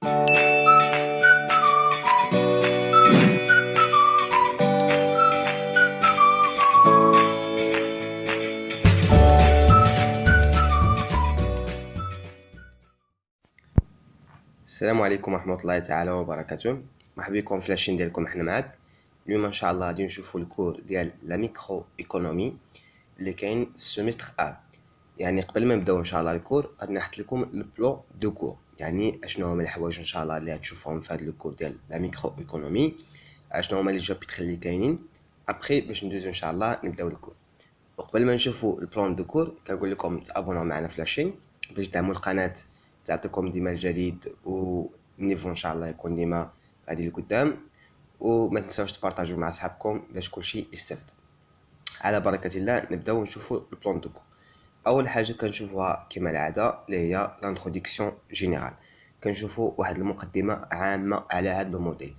السلام عليكم ورحمة الله تعالى وبركاته. مرحبا بكم في لاشين ديالكم. احنا معاك اليوم ان شاء الله غادي نشوفوا الكور ديال لا ميكرو ايكونومي اللي كاين في السيمستر ا. يعني قبل ما نبداو ان شاء الله الكور غادي نحط لكم البلان دو كور، يعني اشنو هما الحوايج ان شاء الله اللي غتشوفوهم في هذا الكور ديال لا ميكرو ايكونومي، اشنو هما لي جابيتر اللي كاينين ابري باش ندوزو ان شاء الله نبداو الكور. وقبل ما نشوفوا البلان دو كور كنقول لكم تابوناو معنا في لاشين باش تدعموا القناه، تعطيكم ديما الجديد والنيفو ان شاء الله يكون ديما غادي لقدام. وما تنساوش تبارطاجيو مع صحابكم باش كلشي يستافد. على بركه الله نبداو نشوفوا البلان دو كور. اول حاجه كنشوفوها كما العاده اللي هي لانتروداكسيون جينيرال، كنشوفوا واحد المقدمه عامه على هذا لو موديل،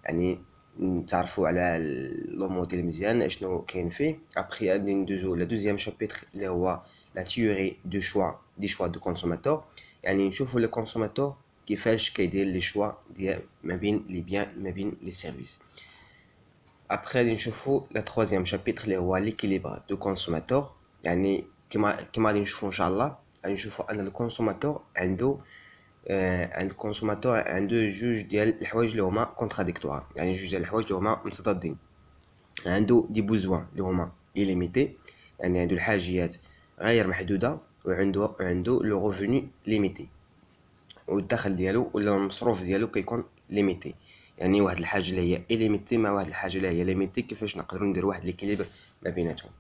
يعني نتعرفوا على لو موديل مزيان اشنو كاين فيه. ابري غادي ندوزو لا دوزيام شابيتر اللي هو لا تيوري دو شوا دي شوا دو كونسوماتور، يعني نشوفوا لو كونسوماتور كيفاش كيدير لي شوا ديال ما بين لي بيان ما بين لي سيرفيس. ابري غادي نشوفوا لا ترويزيام شابيتر اللي هو ليكيليبر دو كونسوماتور، يعني كما غادي نشوفوا ان شاء الله غادي نشوفوا ان الكونسوماتور عنده عند الكونسوماتور عنده جوج ديال الحوايج اللي هما كونتراديكتوار، يعني جوج ديال الحوايج اللي هما متضادين. عنده دي بوزوان اللي هما ليميتي، يعني عنده الحاجيات غير محدوده، وعنده لو ريفوني ليميتي، والدخل ديالو ولا المصروف ديالو كيكون ليميتي. يعني واحد الحاجه اللي هي ليميتي مع واحد الحاجه اللي هي ليميتي، كيفاش نقدروا نديروا واحد ليكيليبر ما بيناتهم.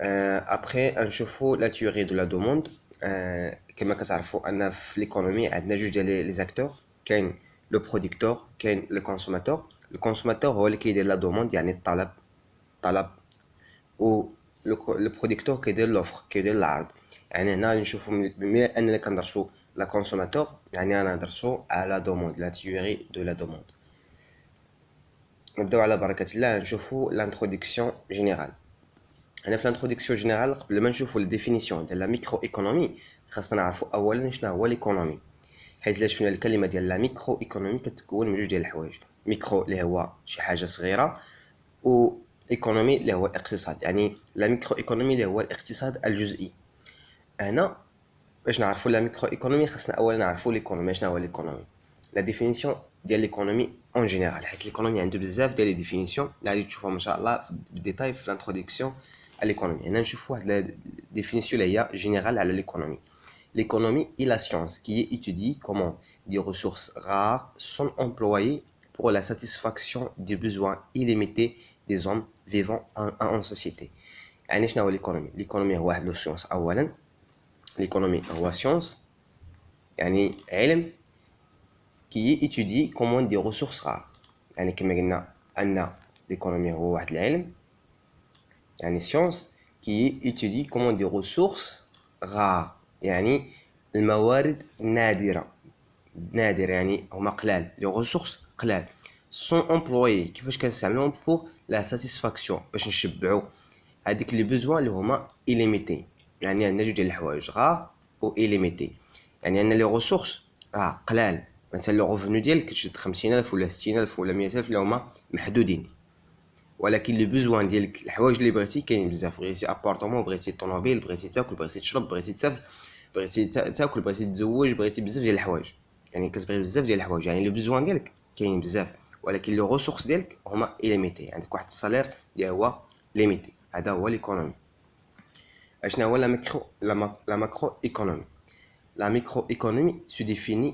ابري نشوفوا لا تيوري دو لا دوموند. كما كتعرفوا ان في ليكونومي عندنا جوج ديال لي زاكتور، كاين لو بروديكتور كاين لو كونسوماتور. الكونسوماتور هو اللي كيدير لا دوموند، يعني الطلب، و لو بروديكتور كيدير لوفر، كيدير العرض. يعني هنا نشوفوا بما اننا كندرسوا لا كونسوماتور، يعني انا ندرسوا على دوموند، لا تيوري دو لا دوموند. نبداو على بركه الله نشوفوا لانتروداكسيون جينيرال. هنا في لانتروداكسيون جينيرال قبل ما نشوفوا الديفينيسيون ديال لا ميكرو ايكونومي خاصنا نعرفوا اولا شنو هو ليكونومي، حيت الا شفنا الكلمه ديال لا ميكرو ايكونومي كتكون من جوج ديال الحوايج. ميكرو اللي هو شي حاجه صغيره، و ايكونومي اللي هو الاقتصاد، يعني لا ميكرو ايكونومي اللي هو الاقتصاد الجزئي. هنا باش نعرفوا لا ميكرو ايكونومي خاصنا اولا نعرفوا ليكونومي. شنو هو ليكونومي؟ لا ديفينيسيون ديال ليكونومي اون جينيرال، حيت ليكونومي عنده بزاف ديال لي ديفينيسيون اللي غادي تشوفوهم ان شاء الله بالديتاي في لانتروداكسيون à l'économie. هنا نشوفوا واحد لا ديفينيسيون اللي هي جينيرال على l'économie. L'économie est la science qui étudie comment des ressources rares sont employées pour la satisfaction des besoins illimités des hommes vivant en société. يعني شنو هو l'économie؟ l'économie هو واحد لو سيونس. اولا l'économie هو سيونس، يعني علم كي étudie comment des ressources rares، يعني كما قلنا ان l'économie هو واحد العلم، يعني science qui étudie comment des ressources rares، يعني الموارد نادرة يعني هما قلال، les ressources قلال sont employées كيفاش كنستعملوهم pour la satisfaction باش نشبعوا هذيك لي بوزوان اللي هما illimité. يعني عندنا جوج ديال الحوايج rare و illimité، يعني عندنا لي ressources قلال، مثلا لو ريفوني ديالك كتشد 50,000 ولا 60,000 ولا 100,000 اللي هما محدودين، ولكن لي بوزوان ديالك الحوايج اللي بغيتي كاينين بزاف. بغيتي ابارطومون، بغيتي طوموبيل، بغيتي تاكل، بغيتي تشرب، بغيتي تسافر، بغيتي تاكل، بغيتي تزوج، بغيتي بزاف ديال الحوايج، يعني كتبغي بزاف ديال الحوايج، يعني لي بوزوان ديالك كاينين بزاف، ولكن لي ريسورس ديالك هما ليميتي، عندك واحد الصالير اللي هو ليميتي. هذا هو ليكونومي. اشنا هو لا ماكرو ايكونومي؟ La microéconomie se définit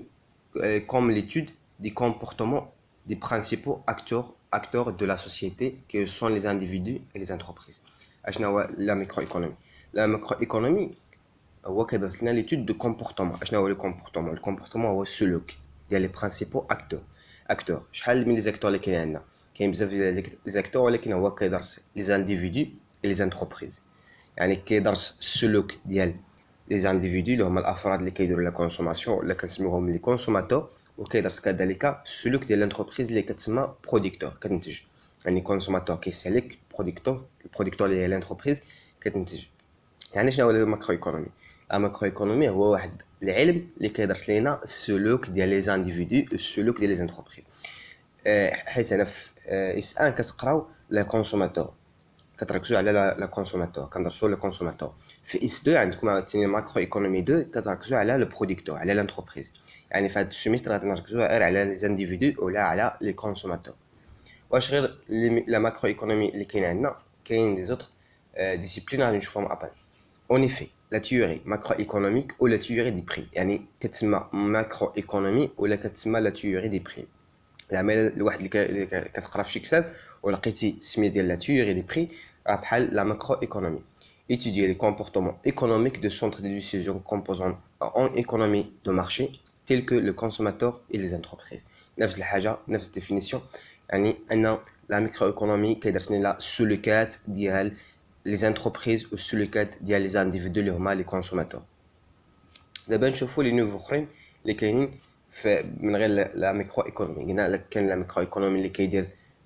comme l'étude des comportements des principaux acteurs de la société, que sont les individus et les entreprises. اشنا هو la microéconomie؟ La microéconomie هو كيدرس لنا l'étude de comportement. اشنا هو le comportement هو السلوك ديال les principaux acteurs. شحال من les acteurs اللي كاين عندنا؟ كاين بزاف ديال les acteurs، ولكن هو كيدرس les individus et les entreprises، يعني كيدرس السلوك ديال لي زانديفيدو اللي هما الافراد اللي كيديروا لا كونسوماسيون ولا كنسميوهم لي كونسوماتور، وكيدرس كذلك السلوك ديال لانتربريز اللي كتسمى بروديكتور كتنتج. يعني كونسوماتور كيستهلك، البروديكتور اللي هي لانتربريز كتنتج. يعني شنو هو الماكرو ايكونومي؟ الماكرو ايكونومي هو واحد العلم اللي كيدرس لينا السلوك ديال لي زانديفيدو والسلوك ديال لي زانتربريز. حيت انا في اس 1 كتقراو لا كونسوماتور، كتركزوا على لا كونسوماتور، كندرسوا لو كونسوماتور. في اس 2 عندكم عاوتاني ماكرو ايكونومي 2 كتركزوا على لو بروديكتور، على لانتربريز. يعني في هذا السيمستر غادي نركزوا غير على لي زانديفيدو ولا على لي كونسوماتور. واش غير لا ماكرو ايكونومي اللي كاين عندنا، كاين دي زوتر ديسيبلين غادي نشوفهم ابان. اون ايفي لا تيوري ماكرو ايكونوميك ولا تيوري دي بري، يعني كتسمى ماكرو ايكونومي ولا كتسمى لا تيوري دي بري. زعما الواحد اللي كتقرا في شي كتاب ولقيتي السميه ديال لا تيوري دي بري راه بحال لا ماكرو ايكونومي. étudier les comportements économiques de centres de décision composant en économie de marché tels que le consommateur et les entreprises. نفس الحاجه نفس الديفينيسيون، يعني ان لا ميكرو ايكونومي كيدرسني لا السلوكات ديال لي زانتربريز والسلوكات ديال لي زانديفيدو اللي هما لي كونسوماتور. دابا نشوفوا لي نوفو اخرين اللي كاينين من غير لا ميكرو ايكونومي. قلنا كاين لا ميكرو ايكونومي اللي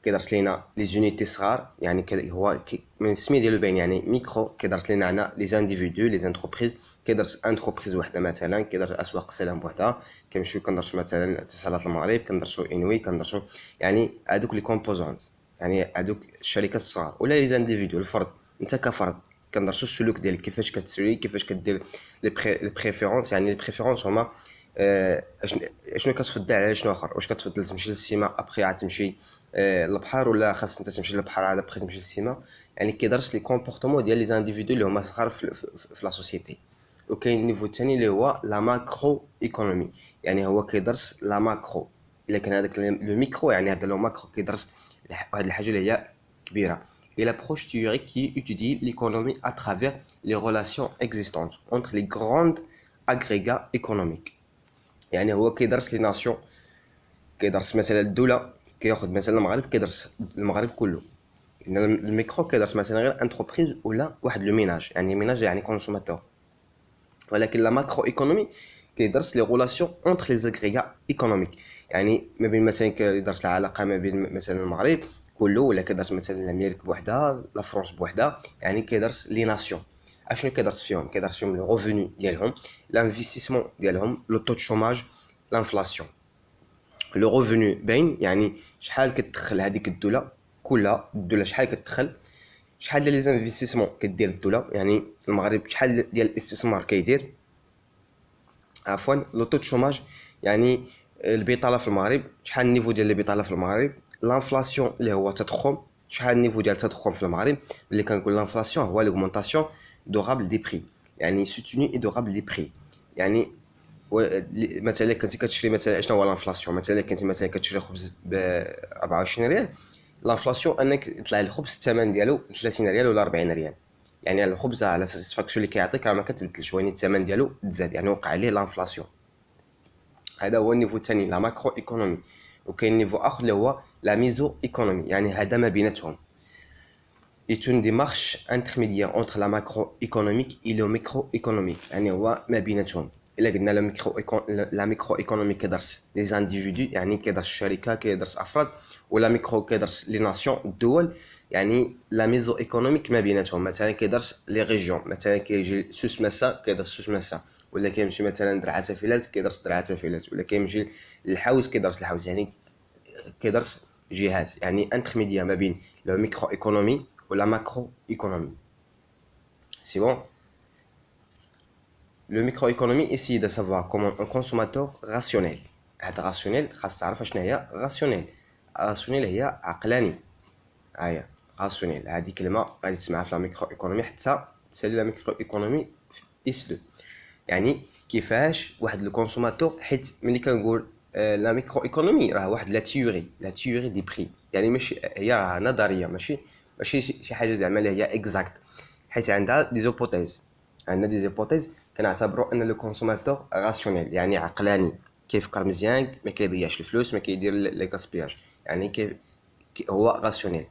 كيدرس لينا لي زونيتي صغار، يعني هو من السميه ديالو باين يعني ميكرو، كيدرس لينا هنا لي زانديفيدو لي زانتربريز. كيدرس انتربريز وحده مثلا، كيدرس اسواق السلام بوحدها، كنمشيو كندرسوا مثلا اتصالات المغرب، كندرسوا انوي، كندرسوا يعني هذوك لي كومبوزونت، يعني هذوك الشركات الصغار. ولا لي زانديفيدو الفرد، انت كفرد كندرسوا السلوك ديالك، كيفاش كتسري، كيفاش كدير لي بريفيرونس. يعني لي بريفيرونس هما شنو كتفضل على شنو اخر. واش كتفضل تمشي للسيما ابخي عاد تمشي للبحر، ولا خاص انت تمشي للبحر عاد ابخي تمشي للسيما. يعني كيدرس لي كومبورطمون ديال لي زانديفيدو اللي هما صغار في لا سوسيتي. وكاين النيفو الثاني اللي هو لا ماكرو ايكونومي، يعني هو كيدرس لا ماكرو. الا كان هذاك لو ميكرو، يعني هذا لو ماكرو كيدرس واحد الحاجه اللي هي كبيره. Et l'approche théorique qui étudie l'économie à travers les relations existantes entre les grands agrégats économiques. يعني هو كيدرس لي ناسيون، كيدرس مثلا الدوله، كياخذ مثلا المغرب كيدرس المغرب كله. الميكرو كيدرس مثلا غير انتربريز ولا واحد لو ميناج، يعني ميناج يعني كونسوماتور. ولكن لا ماكرو ايكونومي كيدرس لي ريلاسيون اونتر لي زاغريغا ايكونوميك، يعني ما بين مثلا كيدرس العلاقه ما بين مثلا المغرب كله، ولا كيدرس مثلا الامريك بوحدها، لا فرنسا بوحدها. يعني كيدرس لي ناسيون. اشنو كيدرس فيهم؟ كيدرس فيهم لو ريفوني ديالهم، لانفستيسمون ديالهم، لو تو شوماج، لانفلاسيون. لو ريفوني باين يعني شحال كتدخل هذيك الدوله كلها، الدوله شحال كتدخل، شحال ديال لي زانفستيسمون كدير الدوله، يعني المغرب شحال ديال الاستثمار كيدير. عفوا لو تو شوماج يعني البطاله في المغرب، شحال النيفو ديال البطاله في المغرب. لانفلاسيون اللي هو التضخم، شحال النيفو ديال التضخم في المغرب. اللي كنقول لانفلاسيون هو لوغمونطاسيون دورابل دي بري، يعني سوتوني اي دورابل دي بري. يعني مثلا كنتي كتشري مثلا، شنو هو لانفلاسيون؟ مثلا كنتي مثلا كتشري خبز ب 24 ريال، لانفلاسيون انك يطلع الخبز الثمن ديالو 30 ريال ولا 40 ريال. يعني الخبز على ساتيسفاكسيون اللي كيعطيك راه ما كتبدلش، وين الثمن ديالو تزاد، يعني وقع عليه لانفلاسيون. هذا هو النيفو الثاني لا ماكرو ايكونومي. وكاين نيفو اخر اللي هو لا ميزو ايكونومي، يعني هذا ما بيناتهم. est une démarche intermédiaire entre la macroéconomique et le microéconomique، يعني هو ما بيناتهم. الا قلنا لا ميكرو ايكونومي كيدرس لي زانديفيدو، يعني كيدرس الشركه، كيدرس افراد. ولا ميكرو كيدرس لي ناسيون الدول. يعني لا ميزو ايكونوميك ما بيناتهم، مثلا كيدرس لي ريجيون، مثلا كيجي سوس مسا كيدرس سوس مسا، ولا كيمشي مثلا درعا تافيلات كيدرس درعا تافيلات، ولا كيمشي الحوز كيدرس الحوز. يعني كيدرس جهات، يعني انترميديا ما بين لو ميكرو ايكونومي ولا ماكرو ايكونومي. سي بون. Le microéconomie essaye de savoir comment un consommateur rationnel. هذا راسيونيل خاص تعرف شنو هي راسيونيل. راسيونيل هي عقلاني. هي راسيونيل، هذه كلمه غادي تسمعها في لا ميكرو ايكونومي، حتى تسالي لا ميكرو ايكونومي في اس 2. يعني كيفاش واحد لو كونسوماتور، حيت ملي كنقول لا ميكرو ايكونومي راه واحد لا تيوري دي بري، يعني ماشي هي راه نظريه، ماشي شي حاجه زعما اللي هي اكزاكت، حيت عندها دي زوبوتيز. عندنا دي زوبوتيز كنعتبروا ان لو كونسوماتور راسيونيل، يعني عقلاني، كيفكر مزيان، ما كيضيعش الفلوس، ما كيدير لي كاسبياج، يعني هو راسيونيل.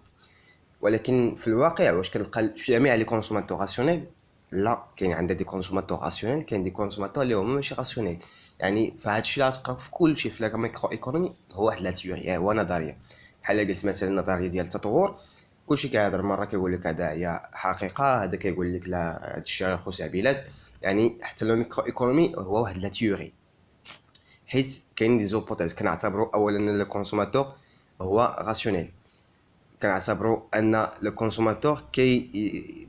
ولكن في الواقع واش كنلقى جميع لي كونسوماتور راسيونيل؟ لا، كاين عندنا دي كونسوماتور راسيونيل، كاين دي كونسوماتور اللي هما ماشي راسيونيل. يعني فهاد الشيء اللي غتقراو في كل شيء في لا ميكرو ايكونومي هو واحد لا تيوري، هو نظريه. بحال قلت مثلا النظريه ديال التطور، كلشي كيهضر، مره كيقول لك هذا هي حقيقه، هذا كيقول لك لا هذا الشيء راه خص عبيلات. يعني حتى لو ميكرو ايكونومي هو واحد لا تيوري، حيت كاين دي زوبوتيز. كنعتبروا اولا ان لو كونسوماتور هو راسيونيل، كنعتبروا ان لو كونسوماتور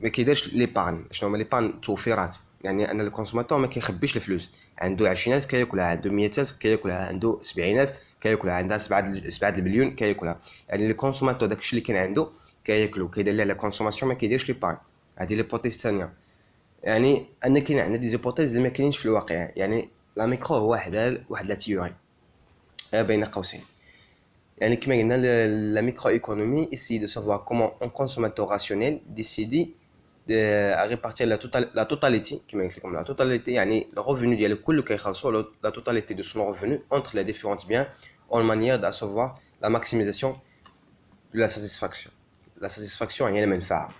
ما كيديرش ليبارن. شنو هما ليبارن؟ توفيرات. يعني ان الكونسوماتور ما كيخبيش الفلوس، عنده 20,000 كياكلها، عنده 100,000 كياكلها، عنده 70,000 كياكلها، عندها 7 المليون كياكلها. يعني الكونسوماتور داكشي اللي كاين عنده كياكلو، كيدير ليه لا كونسوماسيون، ما كيديرش ليبارن. هذه ليبوتيز الثانيه. يعني ان كاين عندنا دي زيبوتيز اللي ما كاينينش في الواقع. يعني لا ميكرو هو واحد لا تيوري بين قوسين. يعني كما قلنا la microéconomie essaye de savoir comment un consommateur rationnel décide à répartir la totalité كما قلت لكم la totalité يعني le revenu ديالو كله كيخلصوا la totalité de son revenu entre les différents biens en manière d'avoir la maximisation de la satisfaction. La satisfaction هي المنفعة.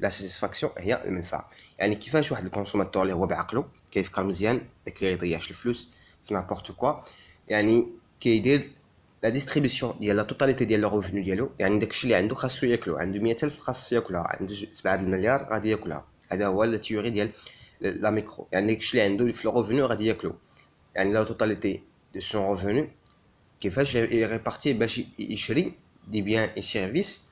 لا ساتيسفاكسيون هي المنفعه. يعني كيفاش واحد الكونسوماتور اللي هو بعقله كيفكر مزيان، ما كيضيعش الفلوس في نابورت كوا، يعني كيدير لا ديستريبيسيون ديال لا توتاليتي ديال لو ريفوني ديالو. يعني داكشي اللي عنده خاصو ياكلو، عنده 100,000 خاص ياكلها، عنده 7 المليار غادي ياكلها. هذا هو لا تيوري ديال لا ميكرو. يعني داكشي اللي عنده في لو ريفوني غادي ياكلو، يعني لا توتاليتي دو سون ريفوني كيفاش يريبارتي باش يشري دي بيان اي سيرفيس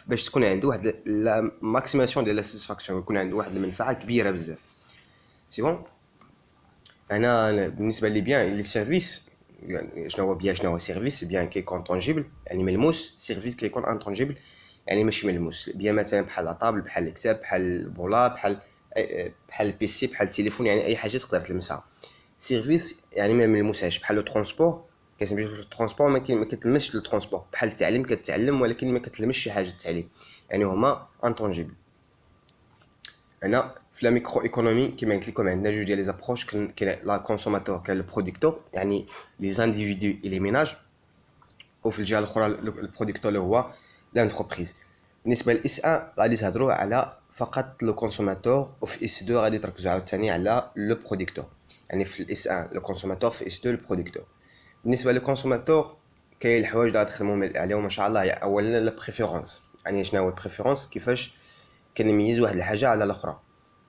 باش تكون عنده واحد لا ماكسيماسيون ديال لا ساتيسفاكسيون، يكون عنده واحد المنفعه كبيره بزاف. سي بون. انا بالنسبه لي بيان لي سيرفيس، يعني شنو هو بيان، شنو هو سيرفيس؟ بيان كيكون طونجيبل يعني ملموس، سيرفيس كيكون انطونجيبل يعني ماشي ملموس. بيان مثلا بحال لاطابل، بحال الكتاب، بحال البولا، بحال البيسي، بحال التليفون، يعني اي حاجه تقدر تلمسها. سيرفيس يعني ما ملموساش. بحال لو ترونسبور، كتمشي في الترونسبور ما كتلمسش الترونسبور. بحال التعليم، كتعلم ولكن ما كتلمسش شي حاجه التعليم، يعني هما انطونجيبل. انا في لا ميكرو ايكونومي كما قلت لكم عندنا جوج ديال لي زابروش. كاين لا كونسوماتور، كاين لو برودكتور يعني لي زانديفيدو اي لي ميناج، وفي الجهه الاخرى البرودكتور اللي هو لانتربريز. بالنسبه لاس 1 غادي تهضروا على فقط لو كونسوماتور، وفي اس 2 غادي تركزوا عاوتاني على لو برودكتور. يعني في الاس 1 لو كونسوماتور، في اس 2 لو برودكتور. بالنسبه للكونسوماتور كاين الحوايج اللي غتخدموا عليهم ان شاء الله. هي اولا لا بريفيرونس. يعني شنو هو البريفيرونس؟ كيفاش كنميز واحد الحاجه على الاخرى.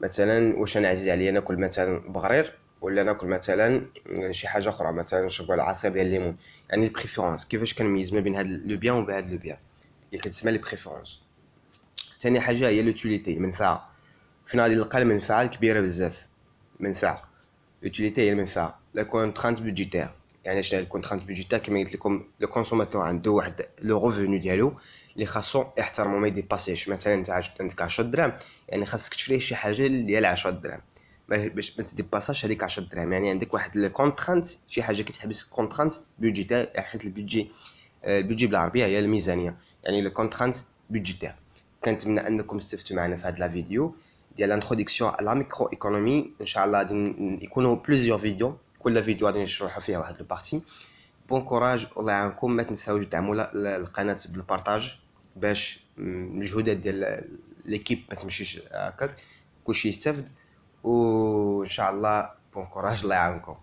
مثلا واش انا عزيز عليا ناكل مثلا بغرير، ولا ناكل مثلا شي حاجه اخرى، مثلا نشرب العصير ديال الليمون. يعني البريفيرونس كيفاش كنميز ما بين هاد لو بيان وبين هاد لو بيان، اللي كتسمى لي بريفيرونس. ثاني حاجه هي لوتيليتي، المنفعه. فين غادي نلقى المنفعه الكبيره بزاف؟ منفعه لوتيليتي هي المنفعه. لا كونترانت بودجيتير، يعني شنو هي الكونترانت بودجيتير؟ كما قلت لكم لو كونسوماتور عنده واحد لو ريفوني ديالو اللي خاصو يحترمو، ما يديباسيش. مثلا انت عندك 10 دراهم، يعني خاصك تشري شي حاجه ديال 10 دراهم باش ما تديباساش هذيك 10 دراهم. يعني عندك واحد الكونترانت، شي حاجه كتحبس كونترانت بودجيتير، حيت البودجي بالعربيه هي الميزانيه. يعني لو كونترانت بودجيتير. كنتمنى انكم استفدتوا معنا في هذا الفيديو ديال الانتروداكسيون على ميكرو ايكونومي. ان شاء الله غادي يكونوا بليزيور فيديو، كل فيديو غادي نشرحوا فيها واحد البارتي. بون كوراج، الله يعاونكم. ما تنساوش تدعموا القناه بالبارطاج باش المجهودات ديال ليكيب ما تمشيش هكاك، كلشي يستافد. وان شاء الله بون كوراج، الله يعاونكم.